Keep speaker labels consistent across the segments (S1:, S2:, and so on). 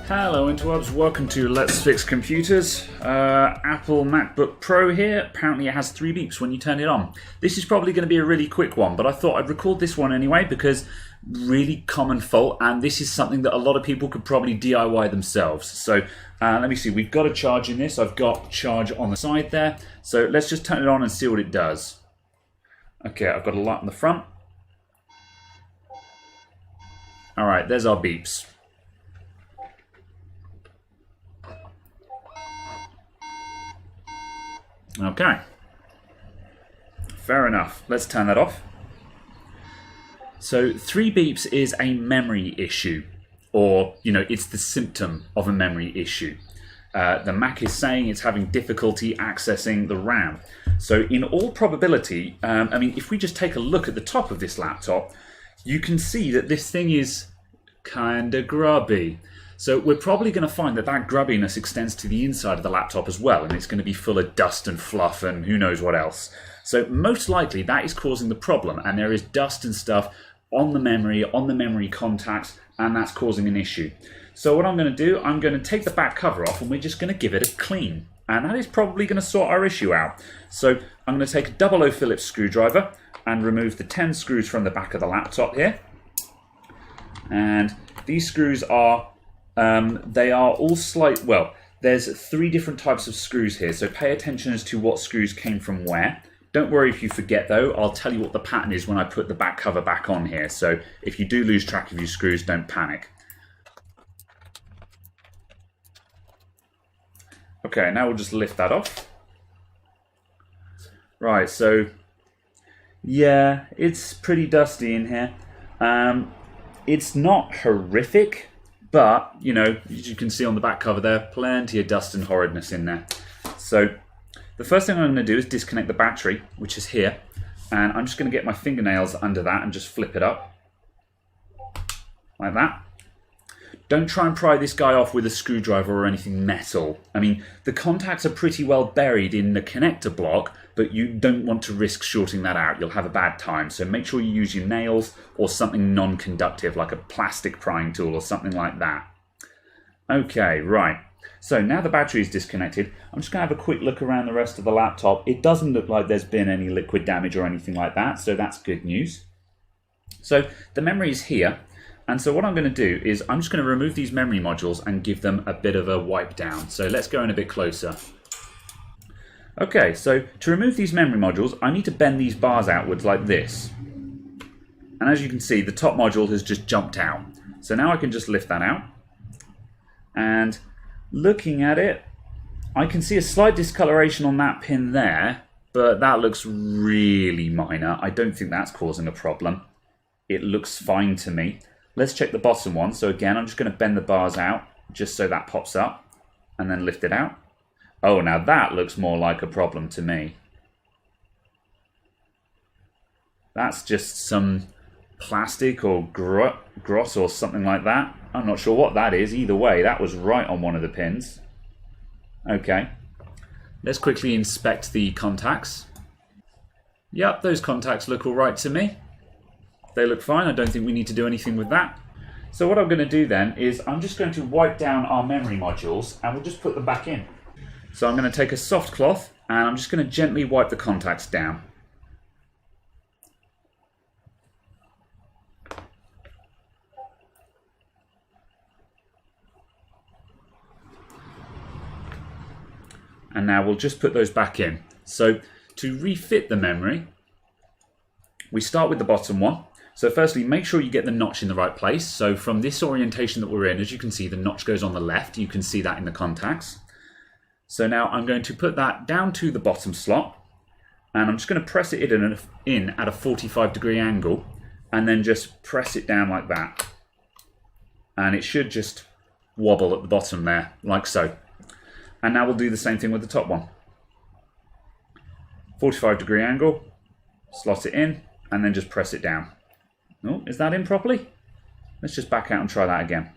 S1: Hello interwebs, welcome to Let's Fix Computers. Apple MacBook Pro here. Apparently it has 3 beeps when you turn it on. This is probably going to be a really quick one, but I thought I'd record this one anyway because really common fault, and this is something that a lot of people could probably DIY themselves. So let me see, we've got a charge in this. I've got charge on the side there. So let's just turn it on and see what it does. Okay, I've got a light on the front. Alright, there's our beeps. Okay, fair enough. Let's turn that off. So 3 beeps is a memory issue, or, you know, it's the symptom of a memory issue. The Mac is saying it's having difficulty accessing the RAM. So in all probability, I mean, if we just take a look at the top of this laptop, you can see that this thing is kinda grubby. So we're probably going to find that that grubbiness extends to the inside of the laptop as well, and it's going to be full of dust and fluff and who knows what else. So most likely that is causing the problem, and there is dust and stuff on the memory contacts, and that's causing an issue. So what I'm going to do, I'm going to take the back cover off and we're just going to give it a clean. And that is probably going to sort our issue out. So I'm going to take a 00 Phillips screwdriver and remove the 10 screws from the back of the laptop here. And these screws are they are all well, there's 3 different types of screws here, so pay attention as to what screws came from where. Don't worry if you forget though, I'll tell you what the pattern is when I put the back cover back on here, so if you do lose track of your screws, don't panic. Okay, now we'll just lift that off. Right, so yeah, it's pretty dusty in here. It's not horrific, but, you know, as you can see on the back cover there, plenty of dust and horridness in there. So the first thing I'm going to do is disconnect the battery, which is here. And I'm just going to get my fingernails under that and just flip it up. Like that. Don't try and pry this guy off with a screwdriver or anything metal. I mean, the contacts are pretty well buried in the connector block, but you don't want to risk shorting that out. You'll have a bad time. So make sure you use your nails or something non-conductive, like a plastic prying tool or something like that. Okay, right. So now the battery is disconnected, I'm just going to have a quick look around the rest of the laptop. It doesn't look like there's been any liquid damage or anything like that, so that's good news. So the memory is here. And so what I'm going to do is I'm just going to remove these memory modules and give them a bit of a wipe down. So let's go in a bit closer. Okay, so to remove these memory modules, I need to bend these bars outwards like this. And as you can see, the top module has just jumped out. So now I can just lift that out. And looking at it, I can see a slight discoloration on that pin there, but that looks really minor. I don't think that's causing a problem. It looks fine to me. Let's check the bottom one. So again, I'm just going to bend the bars out just so that pops up and then lift it out. Oh, now that looks more like a problem to me. That's just some plastic or gross or something like that. I'm not sure what that is. Either way, that was right on one of the pins. Okay. Let's quickly inspect the contacts. Yep, those contacts look all right to me. They look fine. I don't think we need to do anything with that. So what I'm going to do then is I'm just going to wipe down our memory modules and we'll just put them back in. So I'm going to take a soft cloth and I'm just going to gently wipe the contacts down. And now we'll just put those back in. So to refit the memory, we start with the bottom one. So firstly, make sure you get the notch in the right place. So from this orientation that we're in, as you can see, the notch goes on the left. You can see that in the contacts. So now I'm going to put that down to the bottom slot. And I'm just going to press it in at a 45-degree angle. And then just press it down like that. And it should just wobble at the bottom there, like so. And now we'll do the same thing with the top one. 45-degree angle, slot it in, and then just press it down. Oh, is that in properly? Let's just back out and try that again.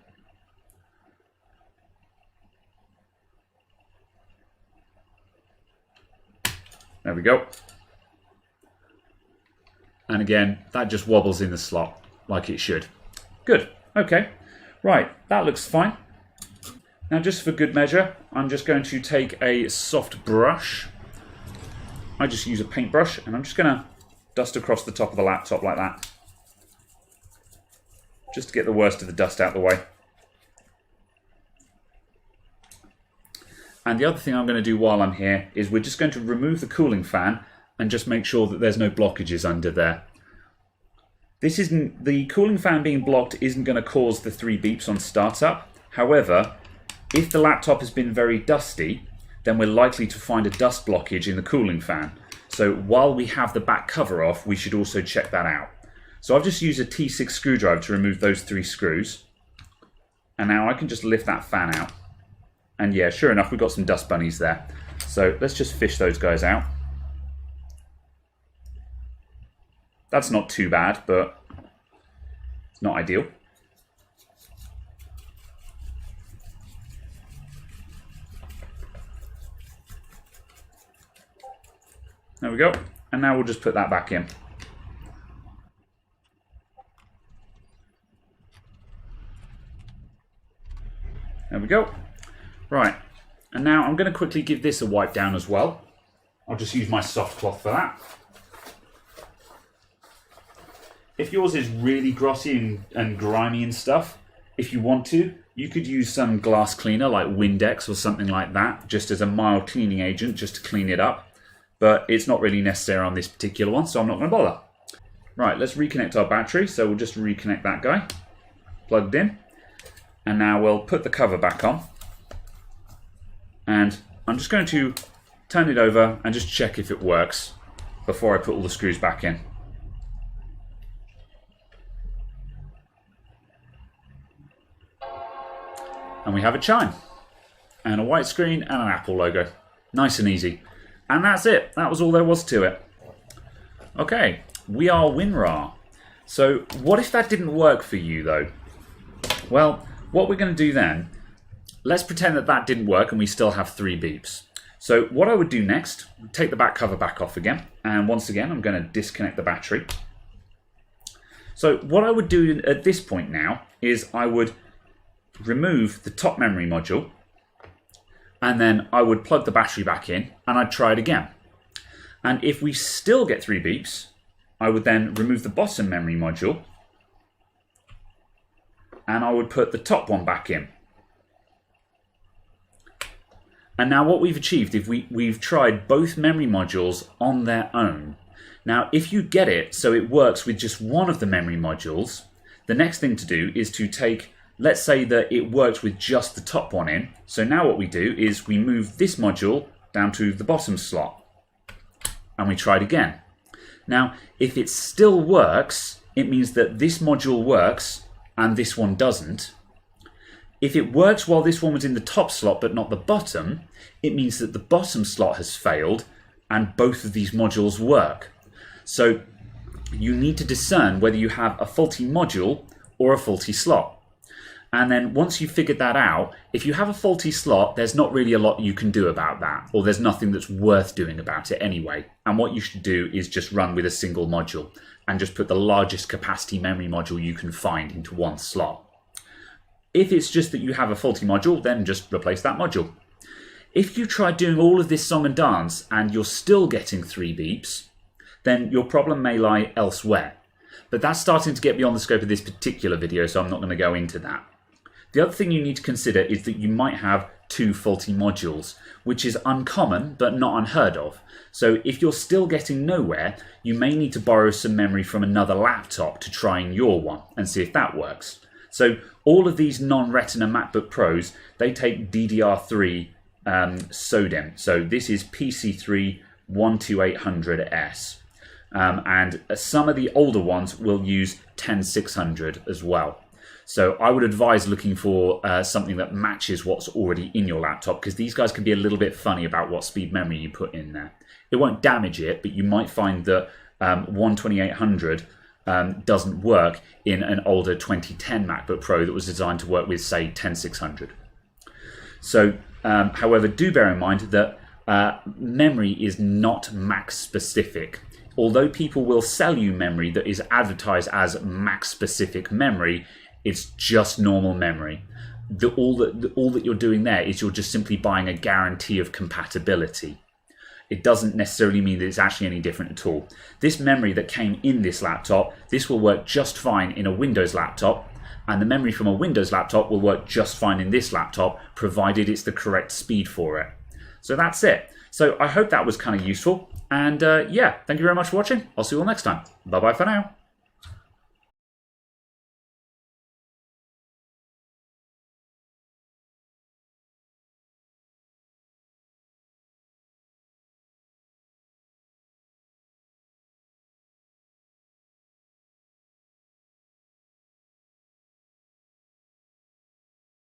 S1: There we go. And again, that just wobbles in the slot like it should. Good. Okay. Right. That looks fine. Now just for good measure, I'm just going to take a soft brush. I just use a paintbrush and I'm just going to dust across the top of the laptop like that. Just to get the worst of the dust out of the way. And the other thing I'm going to do while I'm here is we're just going to remove the cooling fan and just make sure that there's no blockages under there. The cooling fan being blocked isn't going to cause the 3 beeps on startup. However, if the laptop has been very dusty, then we're likely to find a dust blockage in the cooling fan. So while we have the back cover off, we should also check that out. So I've just used a T6 screwdriver to remove those 3 screws. And now I can just lift that fan out. And yeah, sure enough, we've got some dust bunnies there. So let's just fish those guys out. That's not too bad, but it's not ideal. There we go. And now we'll just put that back in. There we go. Right. And now I'm going to quickly give this a wipe down as well. I'll just use my soft cloth for that. If yours is really glossy and grimy and stuff, if you want to, you could use some glass cleaner like Windex or something like that, just as a mild cleaning agent, just to clean it up. But it's not really necessary on this particular one, so I'm not going to bother. Right, let's reconnect our battery. So we'll just reconnect that guy, plugged in. And now we'll put the cover back on. And I'm just going to turn it over and just check if it works before I put all the screws back in. And we have a chime, and a white screen, and an Apple logo. Nice and easy. And that's it. That was all there was to it. Okay, we are WinRAR. So what if that didn't work for you, though? Well, what we're going to do then, let's pretend that that didn't work and we still have 3 beeps. So what I would do next, take the back cover back off again. And once again, I'm going to disconnect the battery. So what I would do at this point now is I would remove the top memory module, and then I would plug the battery back in and I'd try it again. And if we still get 3 beeps, I would then remove the bottom memory module and I would put the top one back in. And now what we've achieved is we've tried both memory modules on their own. Now if you get it so it works with just one of the memory modules, the next thing to do is to take, let's say that it works with just the top one in. So now what we do is we move this module down to the bottom slot. And we try it again. Now, if it still works, it means that this module works and this one doesn't. If it works while this one was in the top slot but not the bottom, it means that the bottom slot has failed and both of these modules work. So you need to discern whether you have a faulty module or a faulty slot. And then once you've figured that out, if you have a faulty slot, there's not really a lot you can do about that, or there's nothing that's worth doing about it anyway. And what you should do is just run with a single module and just put the largest capacity memory module you can find into one slot. If it's just that you have a faulty module, then just replace that module. If you try doing all of this song and dance and you're still getting 3 beeps, then your problem may lie elsewhere. But that's starting to get beyond the scope of this particular video, so I'm not going to go into that. The other thing you need to consider is that you might have 2 faulty modules, which is uncommon but not unheard of. So if you're still getting nowhere, you may need to borrow some memory from another laptop to try in your one and see if that works. So all of these non-Retina MacBook Pros, they take DDR3 SODIMM. So this is PC3 12800S. And some of the older ones will use 10600 as well. So I would advise looking for something that matches what's already in your laptop, because these guys can be a little bit funny about what speed memory you put in there. It won't damage it, but you might find that 12800 doesn't work in an older 2010 MacBook Pro that was designed to work with, say, 10600. So, however, do bear in mind that memory is not Mac specific. Although people will sell you memory that is advertised as Mac specific memory, it's just normal memory. all that you're doing there is you're just simply buying a guarantee of compatibility. It doesn't necessarily mean that it's actually any different at all. This memory that came in this laptop, this will work just fine in a Windows laptop, and the memory from a Windows laptop will work just fine in this laptop, provided it's the correct speed for it. So that's it. So I hope that was kind of useful. And yeah, thank you very much for watching. I'll see you all next time. Bye-bye for now.